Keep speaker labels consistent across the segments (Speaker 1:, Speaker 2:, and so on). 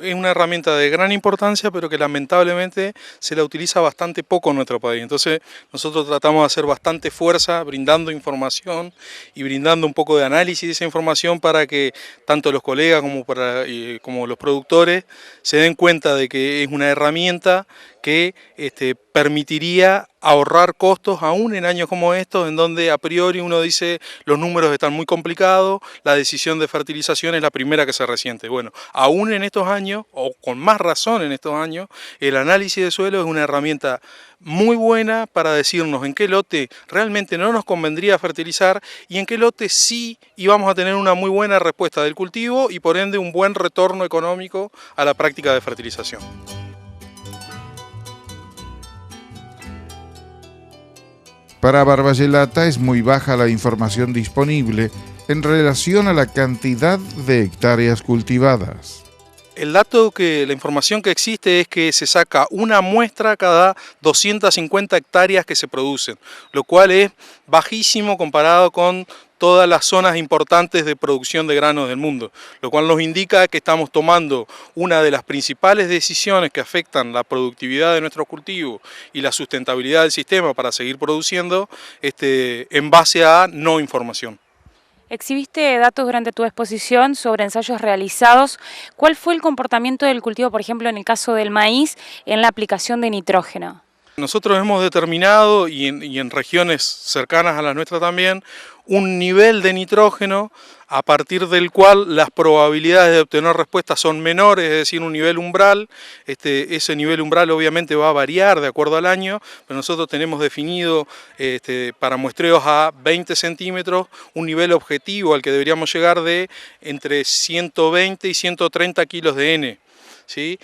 Speaker 1: es una herramienta de gran importancia, pero que lamentablemente se la utiliza bastante poco en nuestro país. Entonces nosotros tratamos de hacer bastante fuerza, brindando información y brindando un poco de análisis de esa información para que tanto los colegas como los productores se den cuenta de que es una herramienta que permitiría ahorrar costos aún en años como estos, en donde a priori uno dice los números están muy complicados, la decisión de fertilización es la primera que se resiente. Bueno, aún en estos años, o con más razón en estos años, el análisis de suelo es una herramienta muy buena para decirnos en qué lote realmente no nos convendría fertilizar y en qué lote sí íbamos a tener una muy buena respuesta del cultivo y por ende un buen retorno económico a la práctica de fertilización.
Speaker 2: Para Barbayelata es muy baja la información disponible en relación a la cantidad de hectáreas cultivadas.
Speaker 1: La información que existe es que se saca una muestra cada 250 hectáreas que se producen, lo cual es bajísimo comparado con todas las zonas importantes de producción de granos del mundo, lo cual nos indica que estamos tomando una de las principales decisiones que afectan la productividad de nuestros cultivos y la sustentabilidad del sistema para seguir produciendo en base a no información.
Speaker 3: Exhibiste datos durante tu exposición sobre ensayos realizados. ¿Cuál fue el comportamiento del cultivo, por ejemplo, en el caso del maíz, en la aplicación de nitrógeno?
Speaker 1: Nosotros hemos determinado, y en regiones cercanas a las nuestras también, un nivel de nitrógeno a partir del cual las probabilidades de obtener respuestas son menores, es decir, un nivel umbral. Ese nivel umbral obviamente va a variar de acuerdo al año, pero nosotros tenemos definido para muestreos a 20 centímetros un nivel objetivo al que deberíamos llegar de entre 120 y 130 kilos de N. ¿Sí?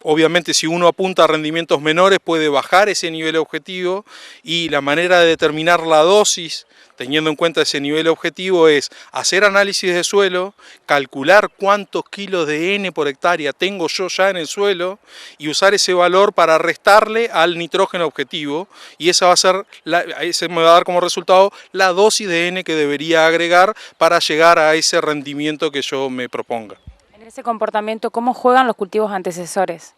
Speaker 1: Obviamente si uno apunta a rendimientos menores puede bajar ese nivel objetivo y la manera de determinar la dosis teniendo en cuenta ese nivel objetivo es hacer análisis de suelo, calcular cuántos kilos de N por hectárea tengo yo ya en el suelo y usar ese valor para restarle al nitrógeno objetivo y ese me va a dar como resultado la dosis de N que debería agregar para llegar a ese rendimiento que yo me proponga.
Speaker 3: En ese comportamiento, ¿cómo juegan los cultivos antecesores?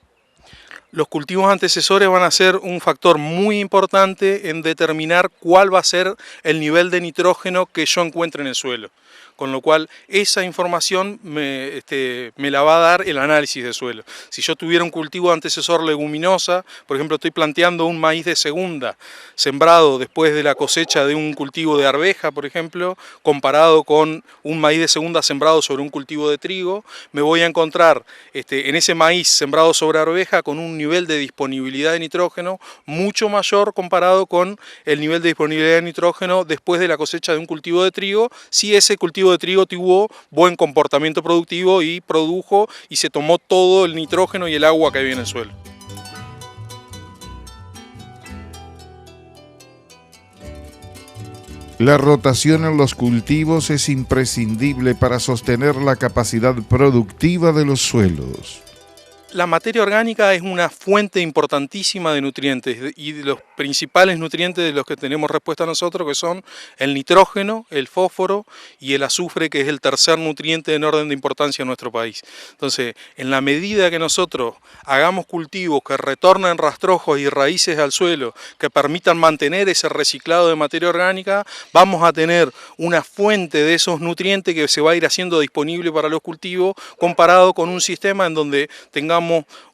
Speaker 1: Los cultivos antecesores van a ser un factor muy importante en determinar cuál va a ser el nivel de nitrógeno que yo encuentre en el suelo. Con lo cual esa información me la va a dar el análisis de suelo. Si yo tuviera un cultivo antecesor leguminosa, por ejemplo estoy planteando un maíz de segunda, sembrado después de la cosecha de un cultivo de arveja, por ejemplo, comparado con un maíz de segunda sembrado sobre un cultivo de trigo, me voy a encontrar en ese maíz sembrado sobre arveja con un nivel de disponibilidad de nitrógeno mucho mayor comparado con el nivel de disponibilidad de nitrógeno después de la cosecha de un cultivo de trigo, si ese cultivo de trigo tuvo buen comportamiento productivo y produjo y se tomó todo el nitrógeno y el agua que había en el suelo.
Speaker 2: La rotación en los cultivos es imprescindible para sostener la capacidad productiva de los suelos.
Speaker 1: La materia orgánica es una fuente importantísima de nutrientes y de los principales nutrientes de los que tenemos respuesta nosotros, que son el nitrógeno, el fósforo y el azufre, que es el tercer nutriente en orden de importancia en nuestro país. Entonces, en la medida que nosotros hagamos cultivos que retornen rastrojos y raíces al suelo, que permitan mantener ese reciclado de materia orgánica, vamos a tener una fuente de esos nutrientes que se va a ir haciendo disponible para los cultivos, comparado con un sistema en donde tengamos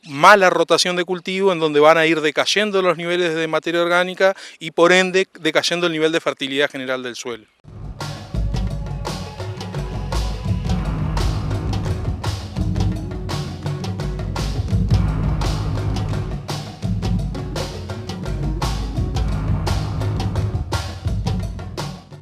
Speaker 1: mala rotación de cultivo, en donde van a ir decayendo los niveles de materia orgánica y por ende decayendo el nivel de fertilidad general del suelo.